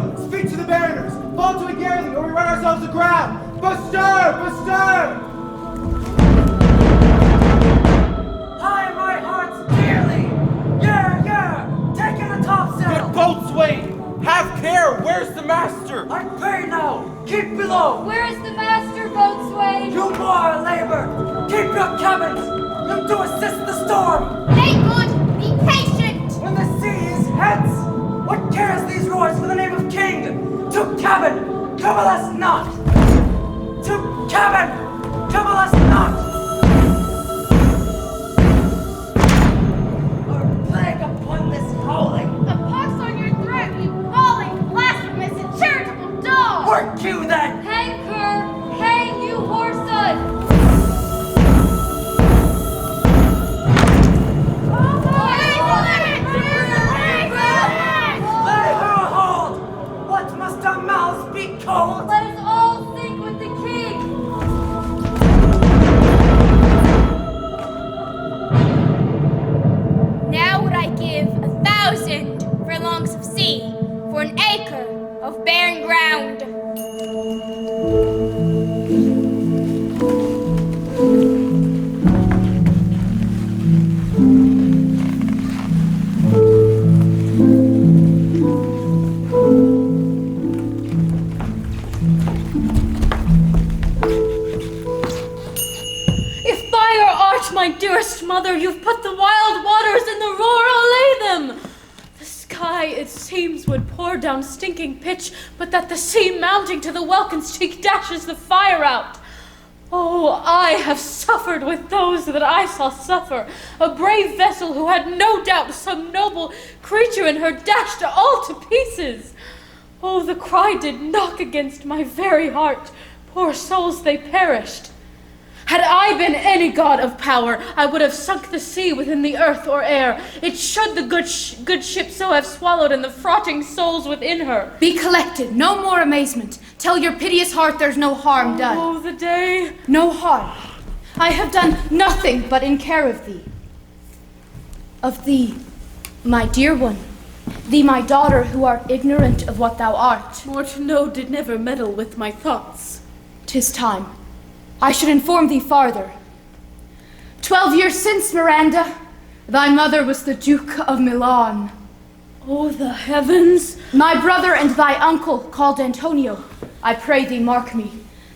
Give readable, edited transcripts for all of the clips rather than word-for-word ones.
Go! Speak to the mariners! Fall to it gayly, or we run ourselves aground! Bestir! Bestir! High my hearts dearly! Yeah, yeah! Taking the topsail! Good boatswain! Have care! Where's the master? I pray now! Keep below! Where is the master, boatswain? You more labor! Keep your cabins! You to assist the storm! Make good! Be patient! When the sea is heads! What cares these roars for the name of king? To cabin! Trouble us not! To cabin! Trouble us not! Or plague upon this calling! A pox on your throat, you bawling, blasphemous, and charitable dog! Work you then! Hang, cur! Hang, you whoreson! Lay her hold! What must our mouths be cold? Let us all sink with the king! Now would I give 1,000 furlongs of sea for an acre of barren ground. My dearest mother, you've put the wild waters in the roar, allay them! The sky, it seems, would pour down stinking pitch, but that the sea mounting to the welkin's cheek dashes the fire out. Oh, I have suffered with those that I saw suffer. A brave vessel who had no doubt some noble creature in her dashed all to pieces. Oh, the cry did knock against my very heart. Poor souls, they perished. Had I been any god of power, I would have sunk the sea within the earth or air. It should the good ship so have swallowed, and the frotting souls within her. Be collected, no more amazement. Tell your piteous heart there's no harm done. Oh, the day. No harm. I have done nothing but in care of thee. Of thee, my dear one. Thee, my daughter, who art ignorant of what thou art. More to know did never meddle with my thoughts. 'Tis time. I should inform thee farther. 12 years since, Miranda, thy mother was the Duke of Milan. Oh, the heavens! My brother and thy uncle, called Antonio, I pray thee mark me,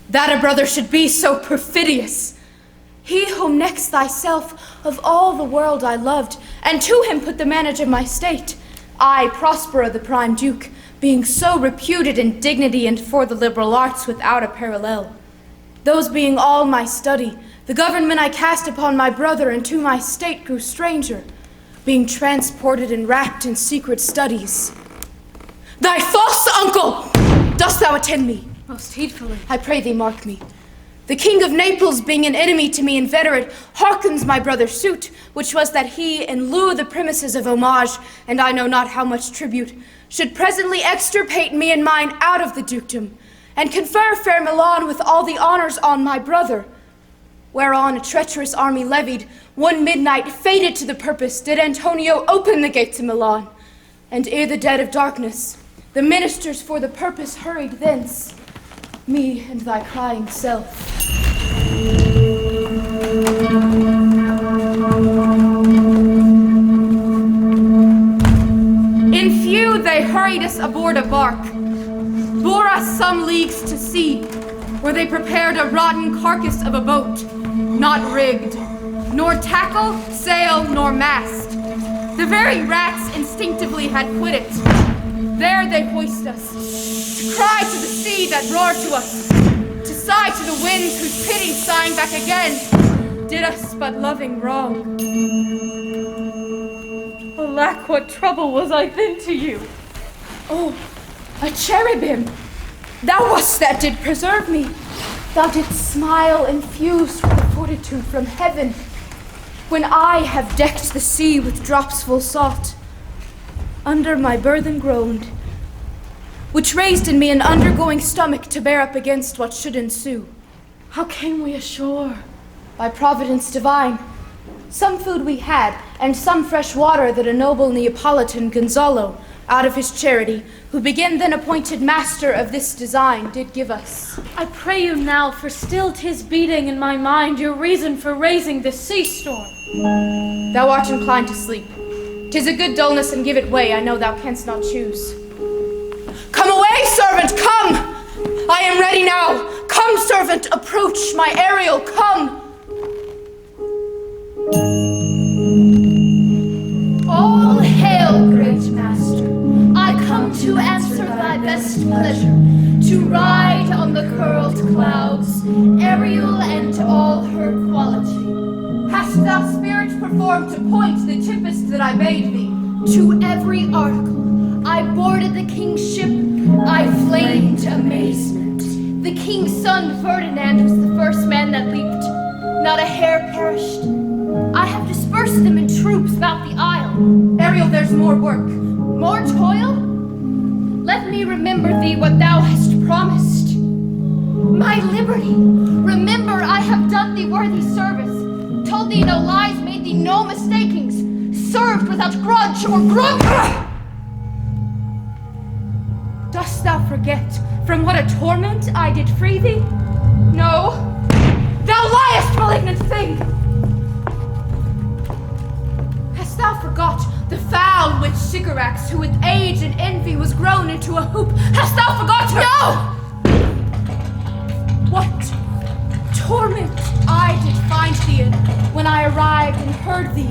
that a brother should be so perfidious. He whom next thyself of all the world I loved, and to him put the manage of my state, I, Prospero the prime duke, being so reputed in dignity and for the liberal arts without a parallel. Those being all my study, the government I cast upon my brother and to my state grew stranger, being transported and wrapped in secret studies. Thy false uncle! Dost thou attend me? Most heedfully. I pray thee mark me. The king of Naples, being an enemy to me inveterate, hearkens my brother's suit, which was that he, in lieu of the premises of homage, and I know not how much tribute, should presently extirpate me and mine out of the dukedom, and confer fair Milan with all the honors on my brother. Whereon a treacherous army levied, one midnight, fated to the purpose, did Antonio open the gates of Milan. And ere the dead of darkness, the ministers for the purpose hurried thence, me and thy crying self. In few they hurried us aboard a bark, bore us some leagues to sea, where they prepared a rotten carcass of a boat, not rigged, nor tackle, sail, nor mast. The very rats instinctively had quit it. There they hoist us, to cry to the sea that roared to us, to sigh to the winds whose pity, sighing back again, did us but loving wrong. Alack, what trouble was I then to you? Oh, a cherubim! Thou wast that did preserve me. Thou didst smile infused with fortitude from heaven, when I have decked the sea with drops full salt. Under my burthen groaned, which raised in me an undergoing stomach to bear up against what should ensue. How came we ashore? By providence divine. Some food we had, and some fresh water that a noble Neapolitan, Gonzalo, out of his charity, who being then appointed master of this design, did give us. I pray you now, for still 'tis beating in my mind your reason for raising this sea storm. Thou art inclined to sleep. 'Tis a good dullness, and give it way, I know thou canst not choose. Come away, servant, come! I am ready now. Come, servant, approach my Ariel, come! All hail, great master. I come to answer thy best pleasure, to ride on the curled clouds, Ariel and all her quality. Hast thou spirit performed to point the tempest that I bade thee? To every article, I boarded the king's ship, I flamed amazement. The king's son Ferdinand was the first man that leaped. Not a hair perished. I have dispersed them in troops about the isle. Ariel, there's more work. More toil? Let me remember thee what thou hast promised. My liberty. Remember, I have done thee worthy service, told thee no lies, made thee no mistakings, served without grudge or grumble. Dost thou forget from what a torment I did free thee? No, thou liest, malignant thing! Hast thou forgot the foul witch Sycorax, who with age and envy was grown into a hoop? Hast thou forgot her? No! What torment I did find thee in when I arrived and heard thee.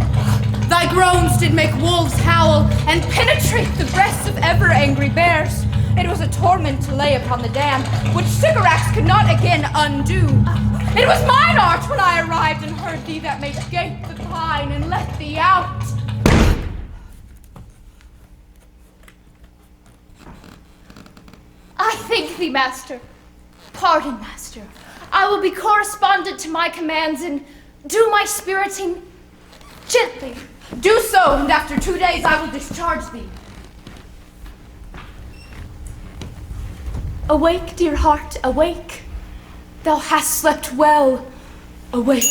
Thy groans did make wolves howl and penetrate the breasts of ever angry bears. It was a torment to lay upon the dam, which Sycorax could not again undo. It was mine art when I arrived and heard thee that made gape the pine and let thee out. I thank thee, master. Pardon, master. I will be correspondent to my commands and do my spiriting gently. Do so, and after 2 days I will discharge thee. Awake, dear heart, awake. Thou hast slept well. Awake.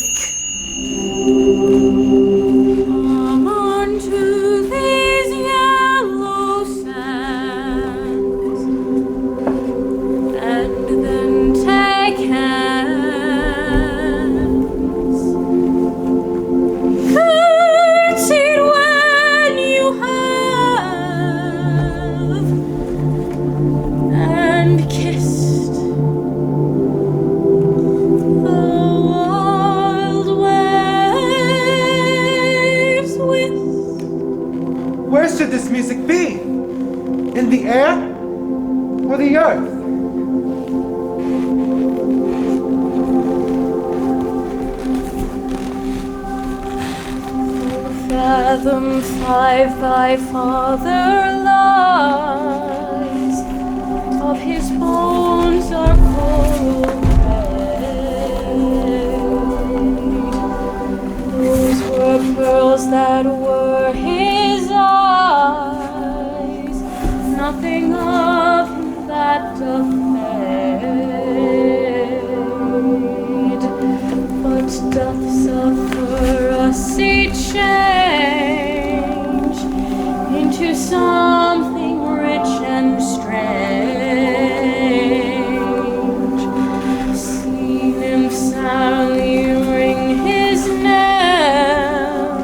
Come unto these yellow sands, and then take hands. Curtsied when you have, and kissed the wild waves with. Where should this music be? In the air or the earth? Fathom 5 thy father lies, of his bones are coral gray. Those were pearls that were his eyes, nothing of him that doth fade, but doth suffer us a change into something rich and strange. See nymphs sadly ring his knell,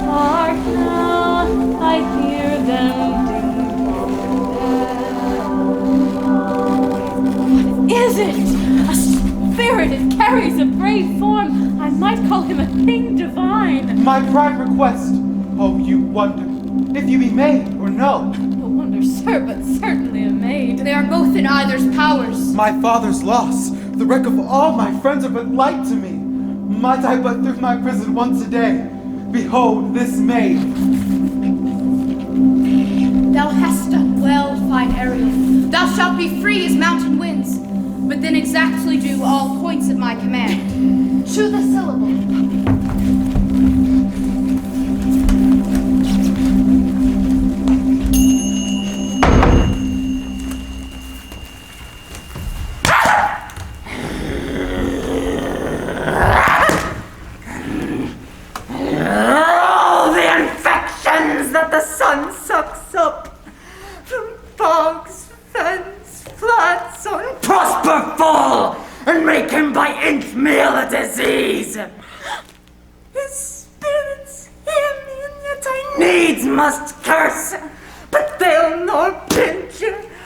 hark now, I hear them ding. Is it? A spirit, it carries a brave form. I might call him a thing divine. My pride request, oh you wonder, if you be maid or no. No wonder, sir, but certainly a maid. They are both in either's powers. My father's loss, the wreck of all my friends are but light to me. Might I but through my prison once a day, behold this maid. Thou hast done well, fine Ariel. Thou shalt be free as mountain winds, but then exactly do all points at my command. To the syllable. All the infections that the sun sucks up bogs, fens, flats, and prosper full, and make him by inch meal a disease. His spirits hear me, and yet I needs must curse, but they'll nor pinch,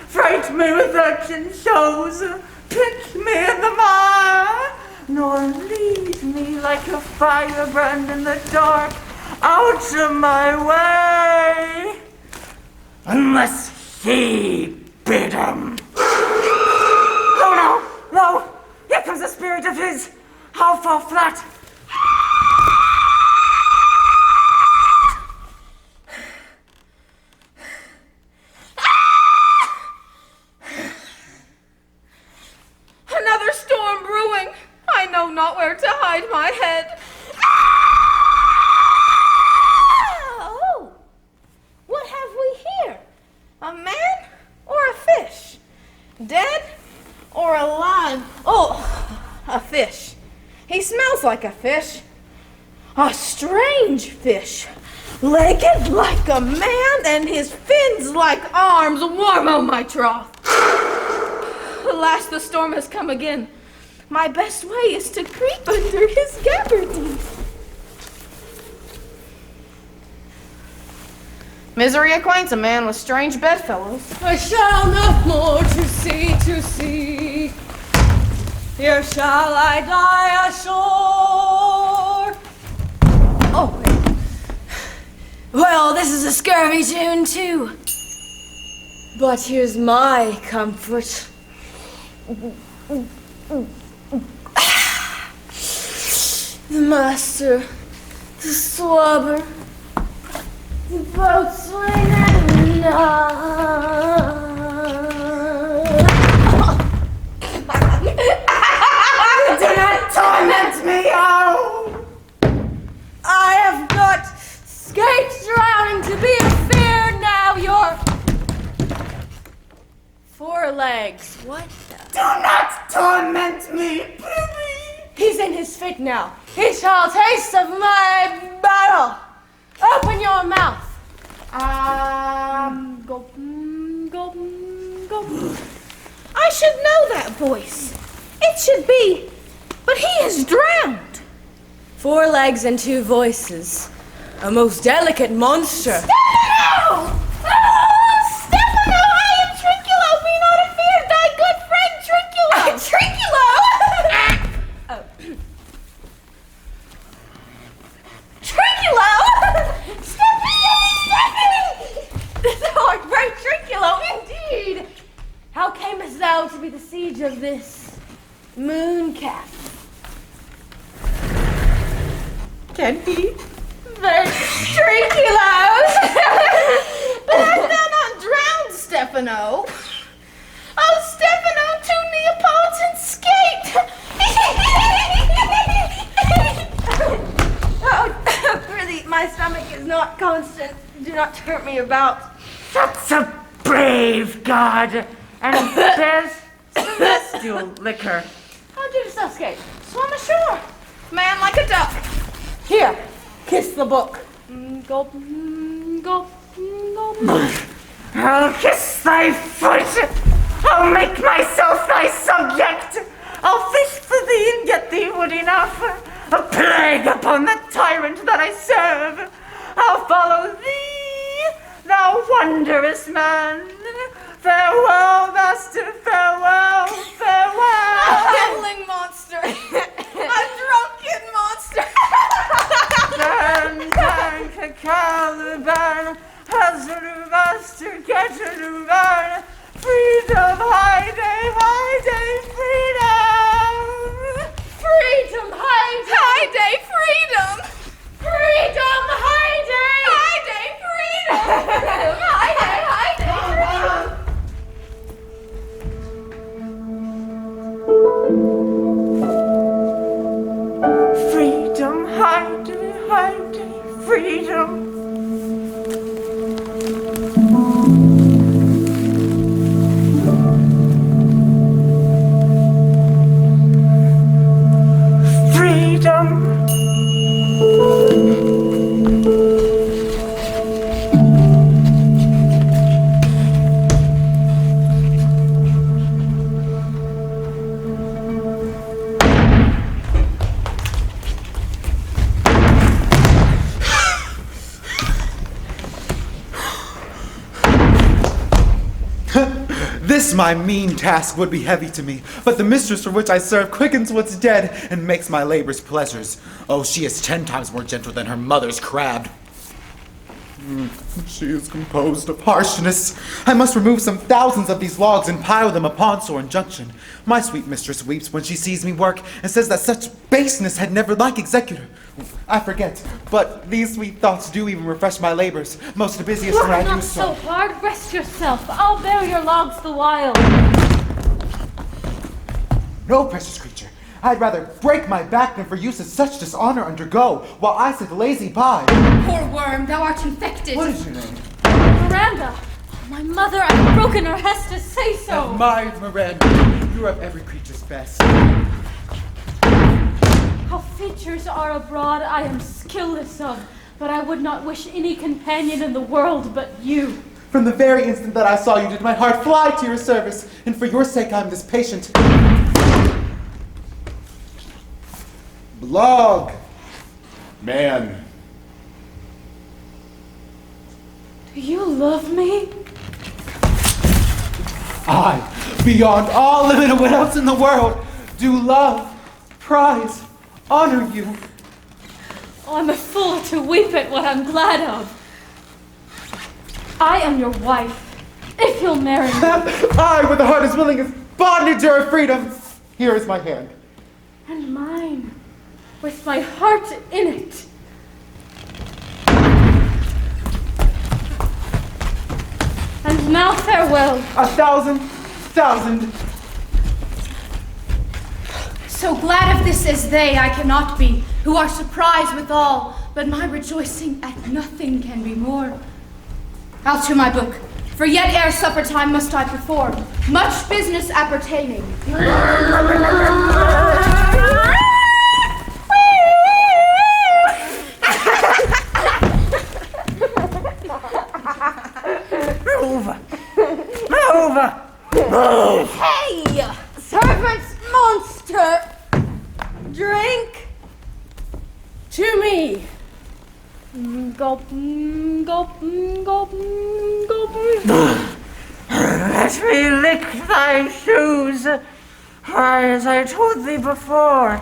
fright me with urchin shows, pinch me in the mire, nor lead me like a firebrand in the dark out of my way, unless he bid him. Oh no, no, here comes a spirit of his. How far flat? Another storm brewing. I know not where to hide my head. Oh, what have we here? A man or a fish? Dead or alive? Oh, a fish. He smells like a fish. A strange fish. Legged like a man and his fins like arms. Warm, oh my troth. Alas, the storm has come again. My best way is to creep under his gabardine. Misery acquaints a man with strange bedfellows. I shall not more to see. Here shall I die ashore. Oh, wait. Well, this is a scurvy tune, too. But here's my comfort. The master, the swabber, the boatswain, and Do not torment me, oh! I have got escaped drowning to be afeard now. Your 4 legs. What the? Do not torment me, prithee! He's in his fit now. He shall taste of my battle. Open your mouth. Go, go, go. I should know that voice. It should be, but he is drowned. 4 legs and 2 voices. A most delicate monster. Stefano! Oh, Stefano, I am Trinculo. Be not afeard, thy good friend Trinculo. Trinculo? Oh. Trinculo? Stephanie! Thou art great Trinculo, indeed. How camest thou to be the siege of this moon cap? Can he? The Trinculos! But art thou not drowned, Stefano? Oh, Stefano, 2 Neapolitan skate! Oh, really, my stomach is not constant. Do not hurt me about. That's a brave god, and there's celestial liquor. How did yourself escape? Swim ashore. Man like a duck. Here, kiss the book. Go, go, go. I'll kiss thy foot. I'll make myself thy subject. I'll fish for thee and get thee wood enough. A plague upon the tyrant that I serve. I'll follow thee, thou wondrous man. Farewell, master, farewell, farewell. A hiddling monster! A drunken monster! Turn, turn, Caliban, Hazard, master, get a new man. Freedom, high day, freedom. Freedom, high day, freedom! Freedom, high day, freedom! High day, freedom! Freedom, high day, freedom. Freedom. This my mean task would be heavy to me, but the mistress for which I serve quickens what's dead and makes my labors pleasures. Oh, she is 10 times more gentle than her mother's crab. She is composed of harshness. I must remove some thousands of these logs and pile them upon Soren Junction. My sweet mistress weeps when she sees me work and says that such baseness had never like executor. I forget, but these sweet thoughts do even refresh my labors, most busiest when I do Not so hard. Rest yourself. I'll bear your logs the while. No, precious creature. I'd rather break my back than for use of such dishonor undergo, while I sit lazy by. Poor worm, thou art infected. What is your name? Miranda. My mother, I've broken her hest to say so. Admired Miranda, you're of every creature's best. How features are abroad I am skilless of, but I would not wish any companion in the world but you. From the very instant that I saw you did my heart fly to your service, and for your sake I'm this patient. Blog. Man. Do you love me? I, beyond all limit of what else in the world, do love, prize, honor you. Oh, I'm a fool to weep at what I'm glad of. I am your wife, if you'll marry me. I, with a heart as willing as bondage or freedom, here is my hand. And mine, with my heart in it. And now farewell. 1,000,000. So glad of this as they I cannot be, who are surprised withal, but my rejoicing at nothing can be more. I'll to my book, for yet ere supper time must I perform much business appertaining. Move! Hey! Servants, monster! Drink to me! Gulp, gulp, gulp, gulp. Let me lick thy shoes. As I told thee before,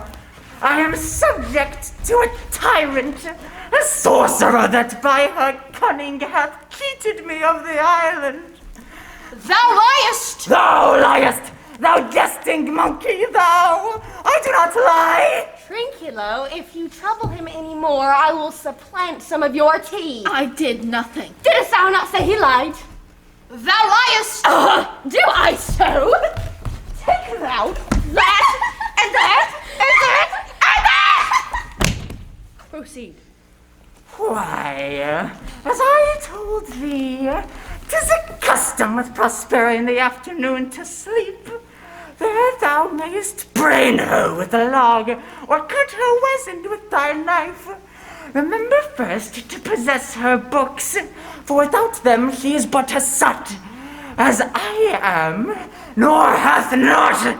I am subject to a tyrant, a sorcerer that by her cunning hath cheated me of the island. Thou liest! Thou liest, thou jesting monkey, thou! I do not lie! Trinculo, if you trouble him any more, I will supplant some of your tea. I did nothing. Didst thou not say he lied? Thou liest! Do I so? Take thou that, and that, and that, and that! Proceed. Why, as I told thee, 'tis a custom with Prospero in the afternoon to sleep. There thou mayest brain her with a log, or cut her weasand with thy knife. Remember first to possess her books, for without them she is but a sot, as I am, nor hath not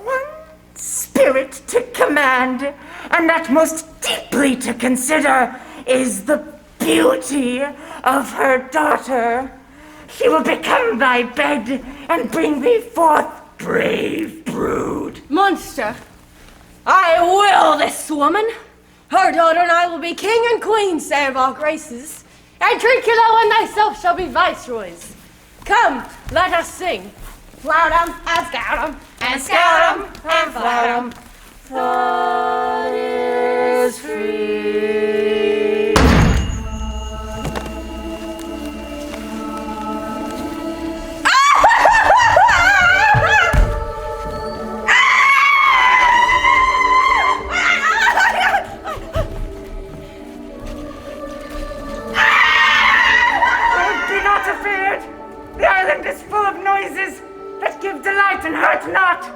one spirit to command, and that most deeply to consider is the beauty of her daughter. She will become thy bed and bring thee forth brave brood. Monster, I will this woman. Her daughter and I will be king and queen, say of our graces, and Trinculo and thyself shall be viceroys. Come, let us sing. Flout 'em, and scout 'em, and scout 'em, and flout 'em. Thought is free. Be not afeard. The island is full of noises that give delight and hurt not.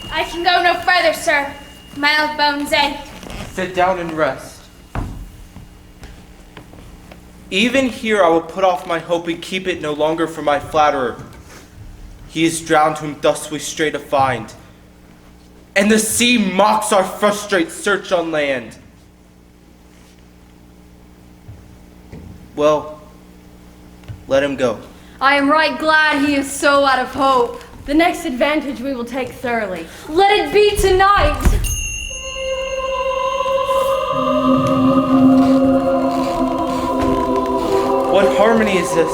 I can go no further, sir. My elbow bones ache. Sit down and rest. Even here I will put off my hope and keep it no longer for my flatterer. He is drowned whom thus we stray to find, and the sea mocks our frustrate search on land. Well, let him go. I am right glad he is so out of hope. The next advantage we will take thoroughly. Let it be tonight. What harmony is this?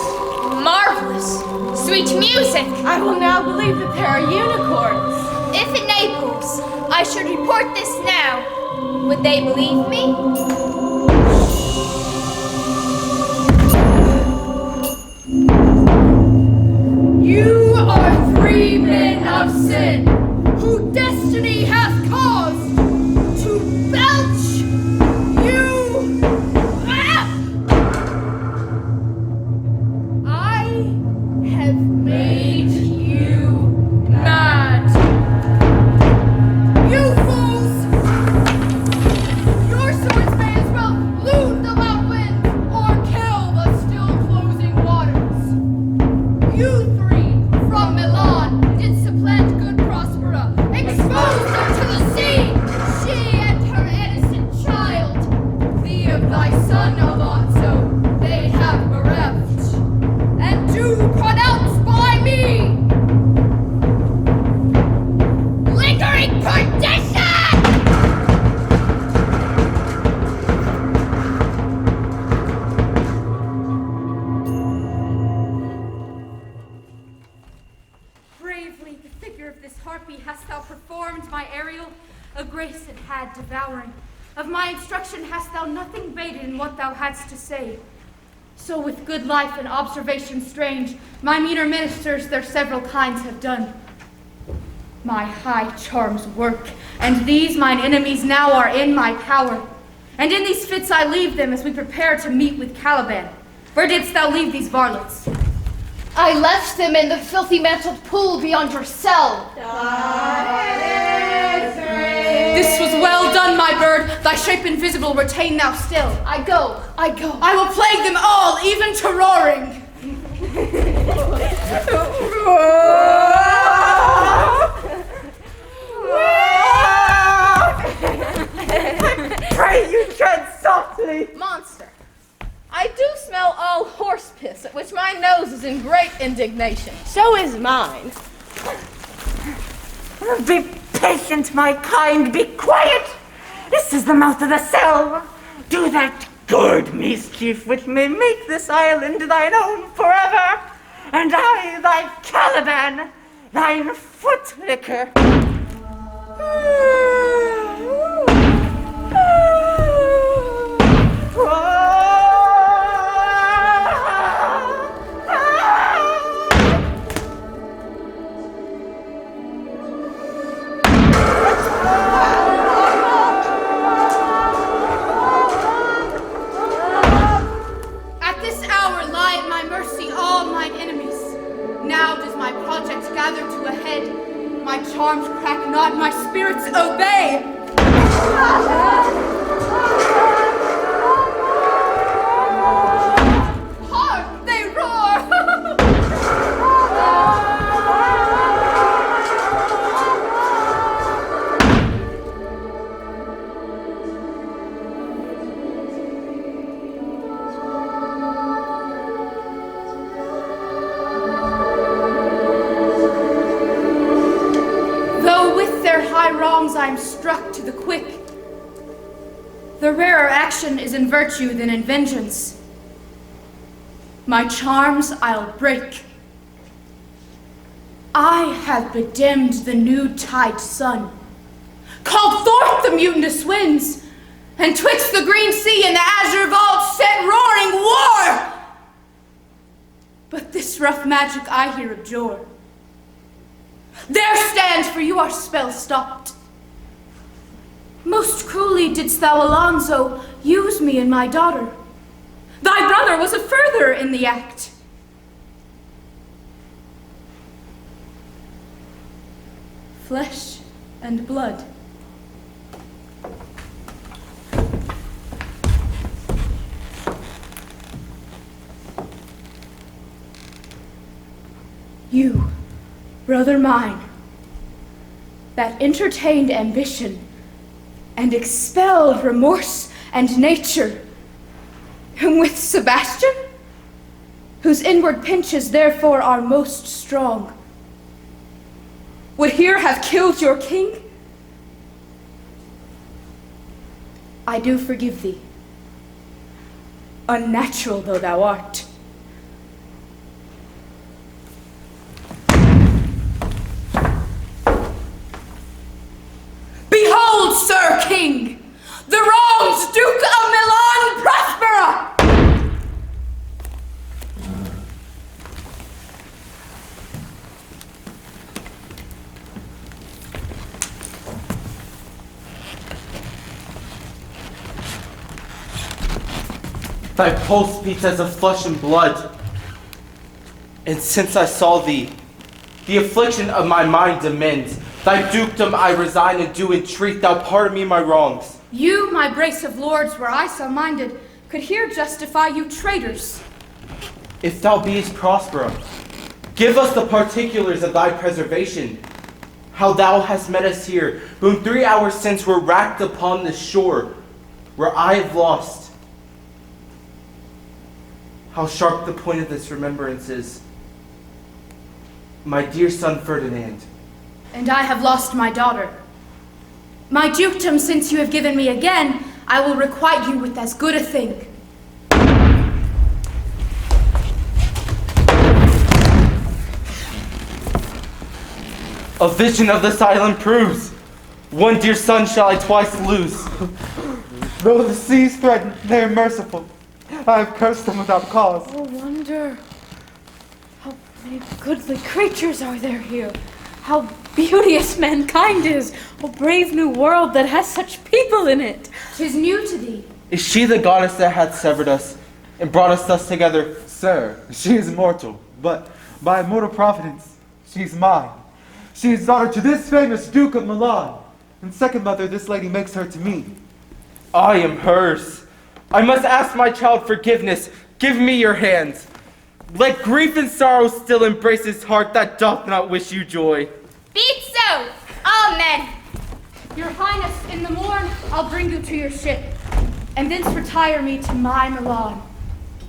Marvelous. Sweet music. I will now believe that there are unicorns. If in Naples, I should report this now, would they believe me? You are three men of sin, who destiny hath caused to belch you. I have made you mad. You fools! Your swords may as well loot the loud wind or kill the still closing waters. You three from Milan did supplant good Prospera, exposed her to the sea, she and her innocent child. Thee of thy son, Alonso, they have bereft, and do pronounce by me lingering perdition! Bravely the figure of this harpy hast thou performed, my Ariel, a grace it had devouring. Of my instruction hast thou nothing bated in what thou hadst to say. So with good life and observation strange, my meaner ministers their several kinds have done. My high charms work, and these mine enemies now are in my power. And in these fits I leave them as we prepare to meet with Caliban. Where didst thou leave these varlets? I left them in the filthy mantled pool beyond your cell. This was well done, my bird. Thy shape invisible retain thou still. I go. I will plague them all, even to roaring. Pray you tread softly. Monster, I do smell all horse piss, at which my nose is in great indignation. So is mine. Be patient, my kind. Be quiet. This is the mouth of the cell. Do that good mischief which may make this island thine own forever, and I thy Caliban, thine foot licker. At this hour lie at my mercy all mine enemies. Now does my project gather to a head. My charms crack not, my spirits obey. Hark, they roar! Though with their high wrongs I am struck to the quick, the rarer action is in virtue than in vengeance. My charms I'll break. I have bedimmed the new-tide sun, called forth the mutinous winds, and twixt the green sea and the azure vault set roaring war. But this rough magic I here abjure. There stands, for you are spell stopped. Most cruelly didst thou, Alonso, use me and my daughter. Thy brother was a furtherer in the act. Flesh and blood. You, brother mine, that entertained ambition and expelled remorse and nature, whom with Sebastian, whose inward pinches therefore are most strong, would here have killed your king? I do forgive thee, unnatural though thou art. Behold, Sir King, the wronged Duke of Milan Prospero! Thy pulse beats as of flesh and blood. And since I saw thee, the affliction of my mind amends. Thy dukedom I resign and do entreat, thou pardon me my wrongs. You, my brace of lords, were I so minded, could here justify you traitors. If thou beest Prospero, give us the particulars of thy preservation. How thou hast met us here, whom 3 hours since were racked upon this shore, where I have lost. How sharp the point of this remembrance is. My dear son Ferdinand. And I have lost my daughter. My dukedom, since you have given me again, I will requite you with as good a thing. A vision of this island proves. One dear son shall I twice lose. Though the seas threaten, they are merciful. I have cursed them without cause. Oh, wonder. How many goodly creatures are there here. How beauteous mankind is. A brave new world that has such people in it. 'Tis new to thee. Is she the goddess that hath severed us and brought us thus together? Sir, she is mortal, but by immortal providence, she is mine. She is daughter to this famous Duke of Milan, and second mother this lady makes her to me. I am hers. I must ask my child forgiveness. Give me your hands. Let grief and sorrow still embrace his heart that doth not wish you joy. Be it so! Amen! Your Highness, in the morn, I'll bring you to your ship, and thence retire me to my Milan,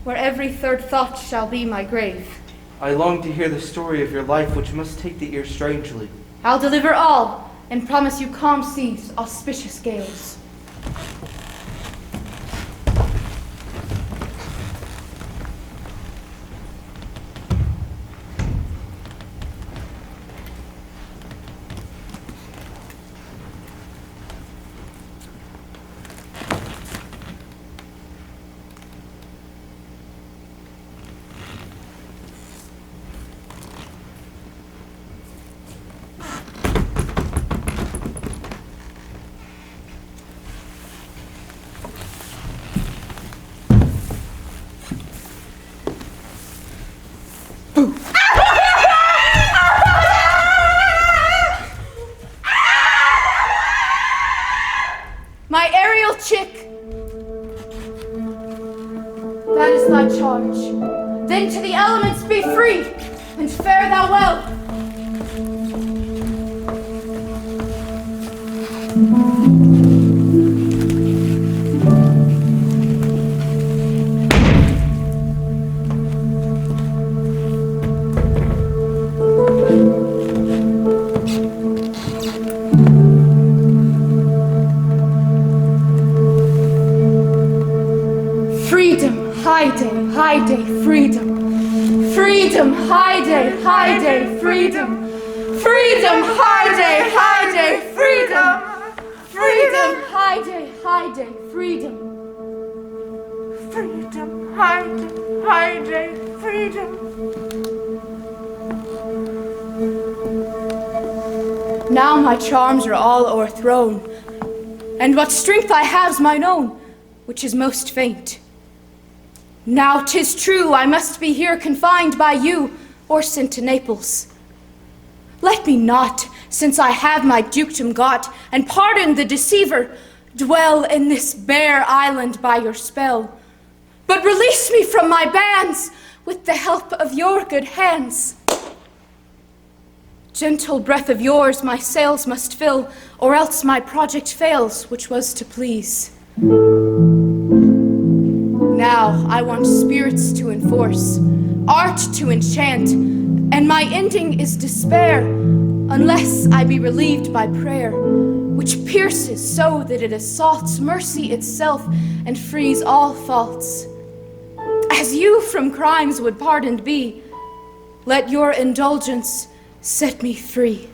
where every third thought shall be my grave. I long to hear the story of your life, which must take the ear strangely. I'll deliver all, and promise you calm seas, auspicious gales. My aerial chick! That is thy charge. Then to the elements be free, and fare thou well. High day, freedom. Freedom, high day, freedom. Freedom, high day, freedom. Freedom, high day, freedom. Freedom, high day, freedom. Now my charms are all o'erthrown, and what strength I have's mine own, which is most faint. Now 'tis true I must be here confined by you, or sent to Naples. Let me not, since I have my dukedom got, and pardon the deceiver, dwell in this bare island by your spell, but release me from my bands with the help of your good hands. Gentle breath of yours my sails must fill, or else my project fails, which was to please. Now I want spirits to enforce, art to enchant, and my ending is despair, unless I be relieved by prayer, which pierces so that it assaults mercy itself and frees all faults. As you from crimes would pardoned be, let your indulgence set me free.